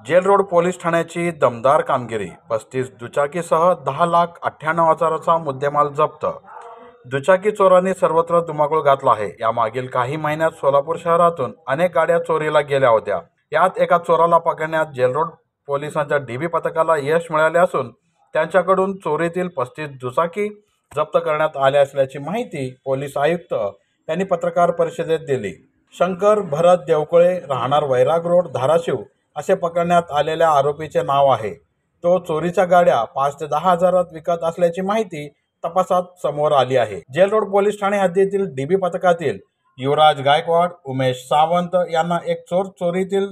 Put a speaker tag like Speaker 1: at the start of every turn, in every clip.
Speaker 1: Gel road police ठाण्याची दमदार कामगिरी। 35 दुचाकीसह 10,98,000चा मुद्देमाल जप्त। दुचाकी चोरांनी सर्वत्र धुमाकूळ घातला आहे। या मागील काही महिन्यात सोलापूर शहरातून अनेक गाड्या चोरीला गेल्या होत्या। यात एका चोराला पकडण्यात जेल रोड पोलिसांच्या डीबी पथकाला यश मिळाले असून त्यांच्याकडून चोरीतील 35 दुचाकी जप्त करण्यात आल्या असल्याची माहिती पोलीस आयुक्त यांनी पत्रकार परिषदेत दिली। शंकर भरत देवकुळे, राहणार वैराग रोड, धाराशिव असे पकडण्यात आलेल्या आरोपीचे नाव आहे। तो चोरीच्या गाड्या 5 ते 10 हजारात विकत असल्याची माहिती तपासात समोर आली आहे। जेल रोड पोलीस ठाणे हद्दीतील डीबी पथकातील युवराज गायकवाड, उमेश सावंत यांना एक चोर चोरीतील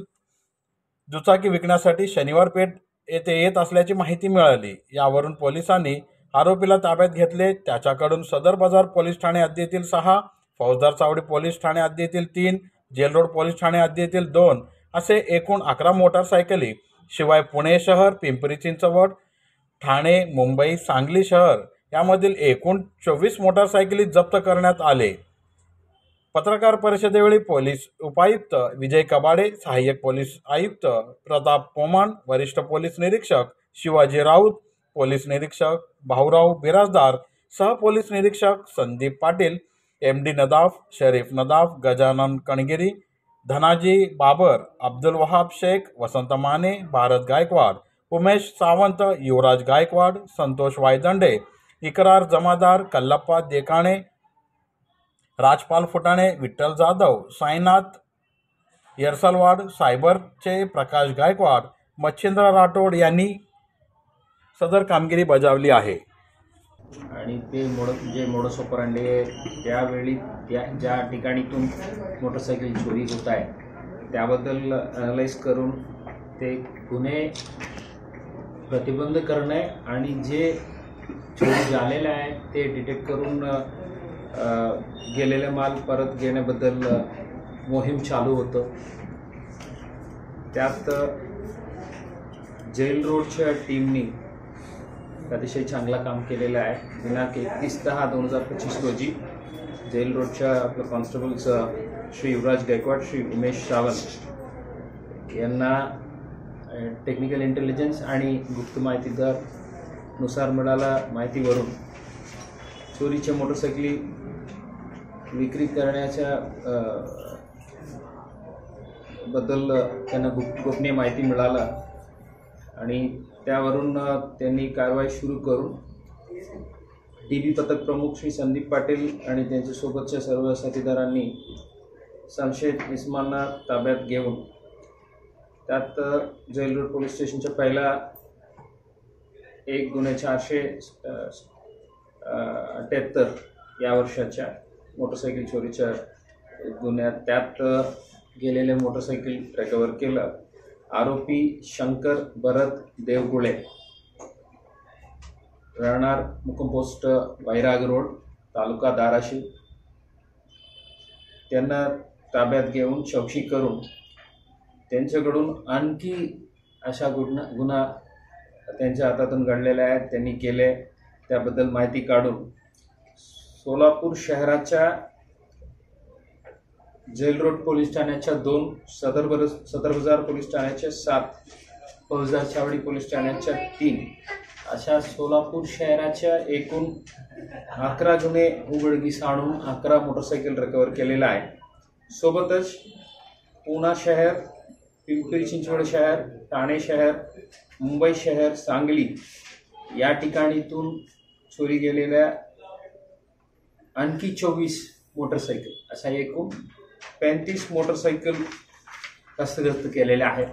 Speaker 1: दुचाकी विकण्यासाठी शनिवार पेठ येथे येत असल्याची माहिती मिळाली। यावरून पोलिसांनी आरोपीला ताब्यात घेतले। त्याच्याकडून सदर बाजार पोलीस ठाणे हद्दीतील 6, फौजदार चावडी पोलीस ठाणे हद्दीतील 3, जेल रोड पोलीस ठाणे हद्दीतील 2 असे एकूण 11 मोटारसायकली, शिवाय पुणे शहर, पिंपरी चिंचवड, ठाणे, मुंबई, सांगली शहर यामधील एकूण 24 मोटारसायकली जप्त करण्यात आले। पत्रकार परिषदेवेळी पोलीस उपायुक्त विजय कबाडे, सहाय्यक पोलीस आयुक्त प्रताप पोमन, वरिष्ठ पोलीस निरीक्षक शिवाजी राऊत, पोलीस निरीक्षक भाऊराव बिराजदार, सह पोलीस निरीक्षक संदीप पाटील, MD नदाफ, शरीफ नदाफ, गजानन कणगिरी, धनाजी बाबर, अब्दुल वहाब शेख, वसंत माने, भारत गायकवाड, उमेश सावंत, युवराज गायकवाड, संतोष वायदंडे, इकरार जमादार, कल्लप्पा देकाणे, राजपाल फुटाणे, विठ्ठल जाधव, साईनाथ येरसलवाड, सायबरचे प्रकाश गायकवाड, मच्छिंद्र राठोड यांनी सदर कामगिरी बजावली आहे।
Speaker 2: आणि ते मोडस ऑपरंडी त्यावेळी ज्या ठिकाणीतून मोटरसायकल चोरी होत आहे त्याबद्दल अनालाइज करून ते गुन्हे प्रतिबंध करणे आणि जे चोरी झालेले आहे ते डिटेक्ट करून गेलेले माल परत घेण्याबद्दल मोहीम चालू होतं। त्यात जेल रोडच्या टीमनी अतिशय चांगला काम केलेलं आहे। दिनांक 31/10/2025 रोजी जेल रोडच्या आपल्या कॉन्स्टेबल्स श्री युवराज गायकवाड, श्री उमेश सावंत यांना टेक्निकल इंटेलिजन्स आणि गुप्त माहितीनुसार मिळाला माहितीवरून चोरीच्या मोटरसायकली विक्री करण्याच्या बद्दल त्यांना गोपनीय माहिती मिळाला आणि त्यावरून त्यांनी कारवाई सुरू करून डीबी पथक प्रमुख श्री संदीप पाटील आणि त्यांच्यासोबतच्या सर्व साथीदारांनी संशयित इसमांना ताब्यात घेऊन त्यात जेल रोड पोलीस स्टेशनच्या पहिला एक गुन्हे 478 या वर्षाच्या मोटरसायकल चोरीच्या गुन्ह्यात त्यात गेलेले मोटरसायकल रिकवर केलं। आरोपी शंकर भरत देवकुळे, राहणार मुक्काम पोस्ट वैराग रोड, तालुका धाराशिव त्यांना ताब्यात घेऊन चौकशी करून त्यांच्याकडून आणखी अशा गुन्हा त्यांच्या हातातून घडलेल्या आहेत त्यांनी केले त्याबद्दल माहिती काढून सोलापूर शहराच्या जेल रोड पोलीस ठाण्याच्या 2, सदर बाजार पोलीस ठाण्याच्या 7, फौजदार चावडी पोलीस ठाण्याच्या 3 अशा सोलापूर शहराच्या एकूण 11 गुन्हे उघडकीस आणून 11 मोटरसायकल रिकवर केलेला आहे। सोबतच पुणे शहर, पिंपरी चिंचवड शहर, ठाणे शहर, मुंबई शहर, सांगली या ठिकाणीतून चोरी गेलेल्या आणखी 24 मोटरसायकल अशा एकूण 35 मोटरसायकल हस्तगत केलेल्या आहेत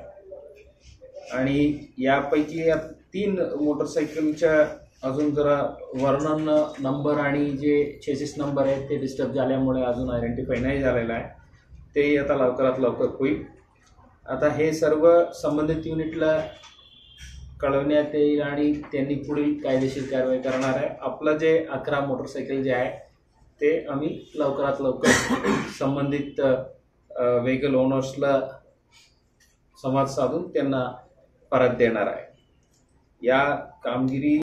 Speaker 2: आणि यापैकी या 3 मोटरसायकलच्या अजून जरा वर्णन नंबर आणि जे चेसिस नंबर आहेत ते डिस्टर्ब झाल्यामुळे अजून आयडेंटिफाय नाही झालेलं आहे। ते आता लवकरात लवकर होईल। आता हे सर्व संबंधित युनिटला कळवण्यात येईल आणि त्यांनी पुढील कायदेशीर कारवाई करणार आहे। आपलं जे 11 मोटरसायकल जे आहे ते आम्ही लवकरात लवकर संबंधित व्हेकल ओनर्सला संवाद साधून त्यांना परत देणार आहे। या कामगिरी